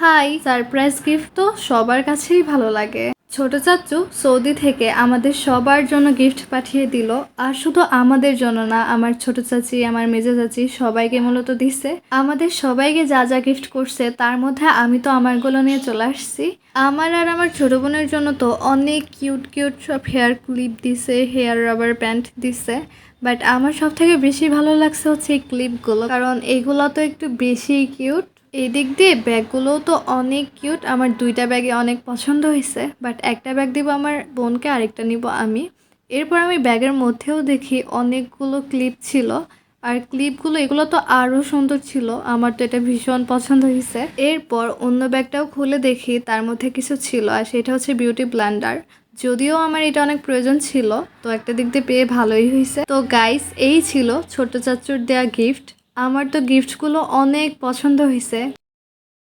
High, surprise gift তো সবার কাছেই ভালো লাগে। ছোট চাচ্চু সৌদি থেকে আমাদের সবার জন্য গিফট পাঠিয়ে দিল। আর শুধু আমাদের জন্য না, আমার ছোট চাচি, আমার মেজো চাচি সবাইকে মূলত দিছে। আমাদের সবাইকে যা যা গিফট করছে তার মধ্যে আমি তো আমারগুলো নিয়ে চলে আসছি। আমার আর আমার ছোট বোনের জন্য তো অনেক কিউট কিউট সব হেয়ার ক্লিপ দিছে, হেয়ার রাবার ব্যান্ড দিছে। বাট আমার সব থেকে বেশি ভালো লাগছে হচ্ছে এই ক্লিপগুলো, কারণ এগুলো তো একটু বেশি কিউট। এই দিক দিয়ে ব্যাগগুলোও তো অনেক কিউট। আমার দুইটা ব্যাগে অনেক পছন্দ হয়েছে, বাট একটা ব্যাগ দিব আমার বোনকে, আরেকটা নিব আমি। এরপর আমি ব্যাগের মধ্যেও দেখি অনেকগুলো ক্লিপ ছিল। আর ক্লিপগুলো এগুলো তো আরও সুন্দর ছিল, আমার তো এটা ভীষণ পছন্দ হয়েছে। এরপর অন্য ব্যাগটাও খুলে দেখি তার মধ্যে কিছু ছিল, আর সেটা হচ্ছে বিউটি ব্লেন্ডার। যদিও আমার এটা অনেক প্রয়োজন ছিল, তো একটা দিক দিয়ে পেয়ে ভালোই হয়েছে। তো গাইস, এই ছিল ছোট চাচ্চুর দেয়া গিফট। আমার তো গিফটগুলো অনেক পছন্দ হয়েছে।